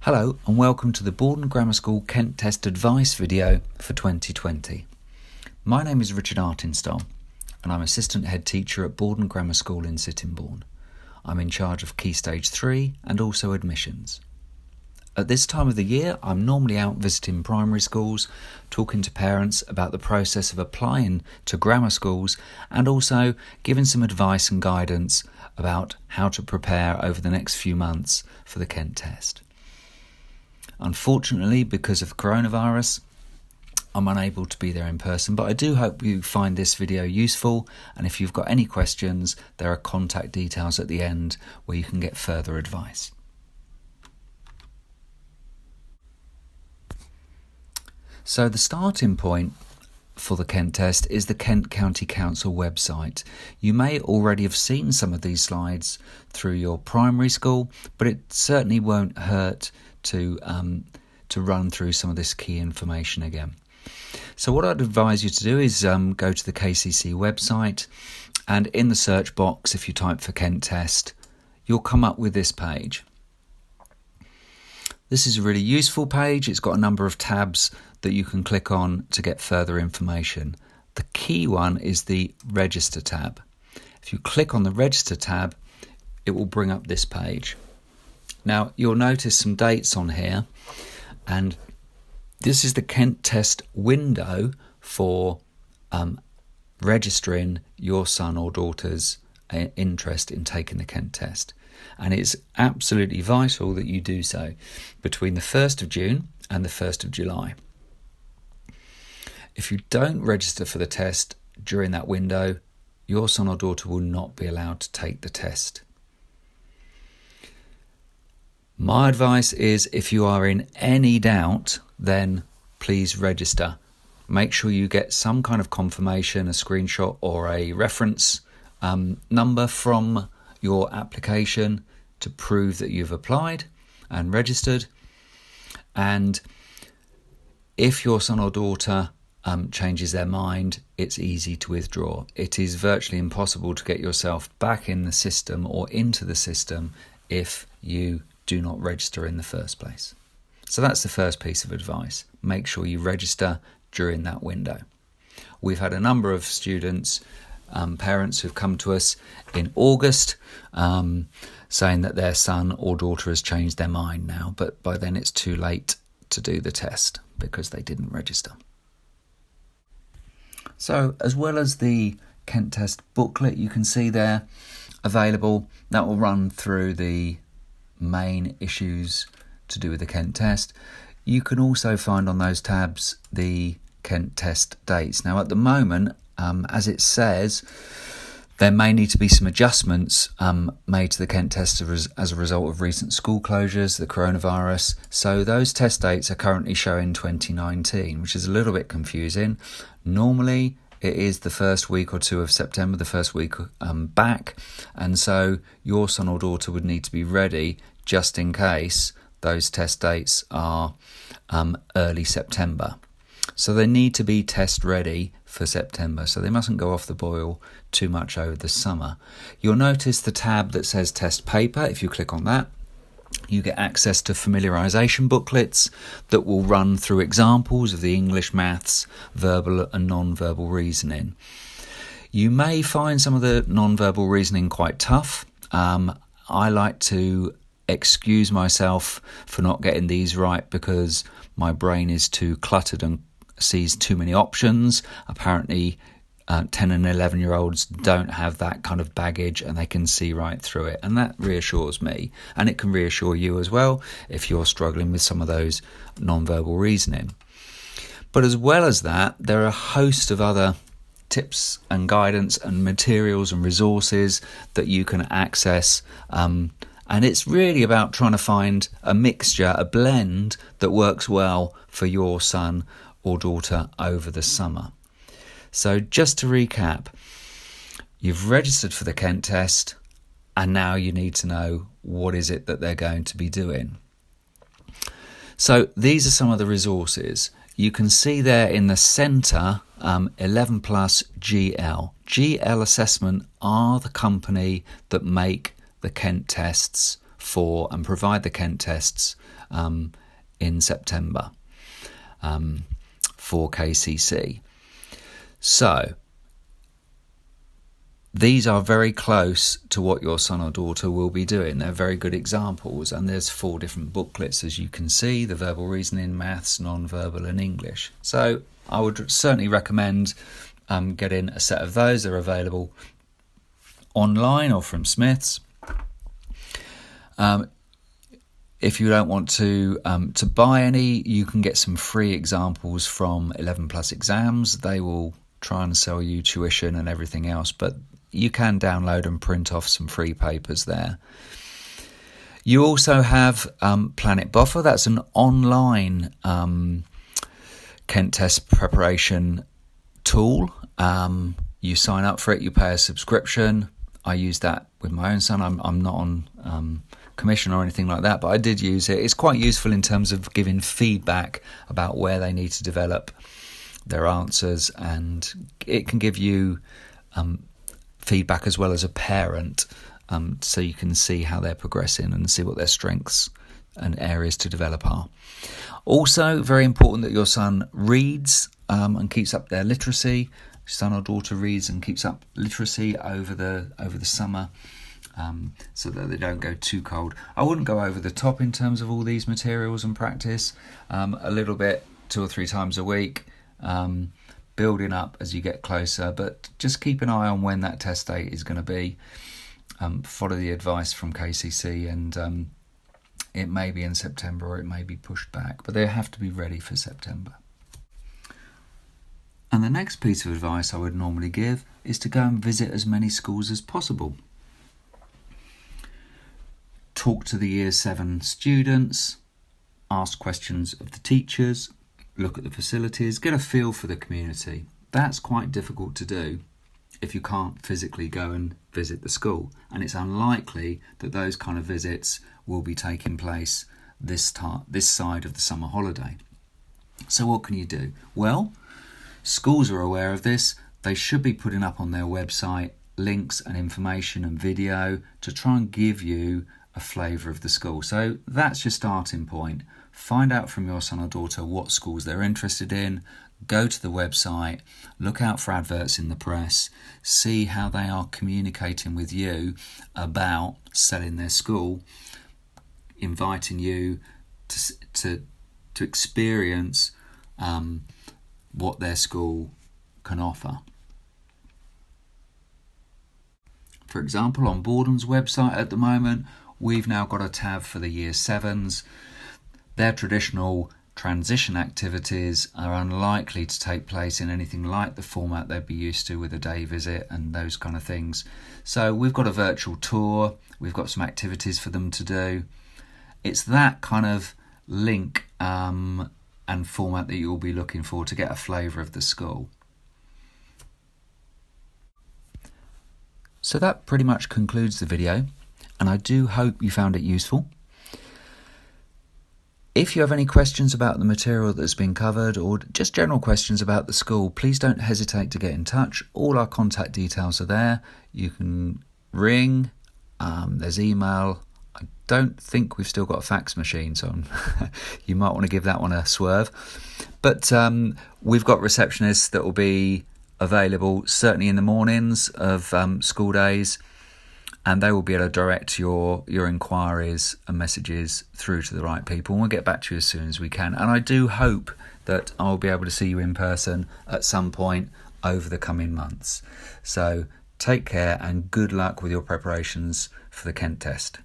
Hello and welcome to the Borden Grammar School Kent Test Advice video for 2020. My name is Richard Artinstall and I'm Assistant Head Teacher at Borden Grammar School in Sittingbourne. I'm in charge of Key Stage 3 and also admissions. At this time of the year, I'm normally out visiting primary schools, talking to parents about the process of applying to grammar schools and also giving some advice and guidance about how to prepare over the next few months for the Kent Test. Unfortunately, because of coronavirus, I'm unable to be there in person, but I do hope you find this video useful, and if you've got any questions, there are contact details at the end where you can get further advice. So the starting point for the Kent Test is the Kent County Council website. You may already have seen some of these slides through your primary school, but it certainly won't hurt to run through some of this key information again. So what I'd advise you to do is go to the KCC website, and in the search box, if you type for Kent Test, you'll come up with this page. This is a really useful page. It's got a number of tabs that you can click on to get further information. The key one is the Register tab. If you click on the Register tab, it will bring up this page. Now, you'll notice some dates on here, and this is the Kent Test window for registering your son or daughter's interest in taking the Kent Test. And it's absolutely vital that you do so between the 1st of June and the 1st of July. If you don't register for the test during that window, your son or daughter will not be allowed to take the test. My advice is, if you are in any doubt, then please register. Make sure you get some kind of confirmation, a screenshot or a reference number from your application to prove that you've applied and registered. And if your son or daughter changes their mind, it's easy to withdraw. It is virtually impossible to get yourself back in the system or into the system if you do not register in the first place. So that's the first piece of advice. Make sure you register during that window. We've had a number of students, parents who've come to us in August saying that their son or daughter has changed their mind now, but by then it's too late to do the test because they didn't register. So as well as the Kent Test booklet you can see there available, that will run through the main issues to do with the Kent Test. You can also find on those tabs the Kent Test dates. Now at the moment, as it says, there may need to be some adjustments made to the Kent Test as a result of recent school closures, the coronavirus. So those test dates are currently showing 2019, which is a little bit confusing. Normally it is the first week or two of September, the first week back, and so your son or daughter would need to be ready just in case those test dates are early September. So they need to be test ready for September, so they mustn't go off the boil too much over the summer. You'll notice the tab that says test paper. If you click on that, you get access to familiarisation booklets that will run through examples of the English, maths, verbal and non-verbal reasoning. You may find some of the non-verbal reasoning quite tough. I like to excuse myself for not getting these right because my brain is too cluttered and sees too many options. Apparently 10 and 11-year-olds don't have that kind of baggage and they can see right through it, and that reassures me, and it can reassure you as well if you're struggling with some of those non-verbal reasoning. But as well as that, there are a host of other tips and guidance and materials and resources that you can access, and it's really about trying to find a mixture, a blend that works well for your son or daughter over the summer. So just to recap, you've registered for the Kent Test, and now you need to know what is it that they're going to be doing. So these are some of the resources. You can see there in the centre 11 plus GL. GL Assessment are the company that make the Kent Tests for and provide the Kent Tests in September for KCC. So these are very close to what your son or daughter will be doing. They're very good examples, and there's 4 different booklets, as you can see: the verbal reasoning, maths, non-verbal and English. So I would certainly recommend getting a set of those. They're available online or from Smith's. If you don't want to buy any, you can get some free examples from 11 Plus Exams. They will try and sell you tuition and everything else, but you can download and print off some free papers there. You also have Planet Buffer. That's an online Kent test preparation tool. You sign up for it, you pay a subscription. I use that with my own son. I'm not on commission or anything like that, but I did use it. It's quite useful in terms of giving feedback about where they need to develop their answers, and it can give you feedback as well as a parent, so you can see how they're progressing and see what their strengths and areas to develop are. Also, very important that your son reads and keeps up their literacy. Son or daughter reads and keeps up literacy over the summer, so that they don't go too cold. I wouldn't go over the top in terms of all these materials and practice. A little bit, 2 or 3 times a week, building up as you get closer, but just keep an eye on when that test date is going to be. Follow the advice from KCC, and it may be in September or it may be pushed back, but they have to be ready for September. And the next piece of advice I would normally give is to go and visit as many schools as possible. Talk to the Year 7 students, ask questions of the teachers, look at the facilities, get a feel for the community. That's quite difficult to do if you can't physically go and visit the school, and it's unlikely that those kind of visits will be taking place this side of the summer holiday. So what can you do? Well, schools are aware of this. They should be putting up on their website links and information and video to try and give you a flavour of the school. So that's your starting point. Find out from your son or daughter what schools they're interested in. Go to the website, look out for adverts in the press, see how they are communicating with you about selling their school, inviting you to experience what their school can offer. For example, on Boredom's website at the moment, we've now got a tab for the Year 7s. Their traditional transition activities are unlikely to take place in anything like the format they'd be used to with a day visit and those kind of things. So we've got a virtual tour, we've got some activities for them to do. It's that kind of link and format that you'll be looking for to get a flavour of the school. So that pretty much concludes the video, and I do hope you found it useful. If you have any questions about the material that's been covered, or just general questions about the school, please don't hesitate to get in touch. All our contact details are there. You can ring, there's email. I don't think we've still got a fax machine, so you might want to give that one a swerve. But we've got receptionists that will be available certainly in the mornings of school days, and they will be able to direct your inquiries and messages through to the right people, and we'll get back to you as soon as we can. And I do hope that I'll be able to see you in person at some point over the coming months. So take care and good luck with your preparations for the Kent test.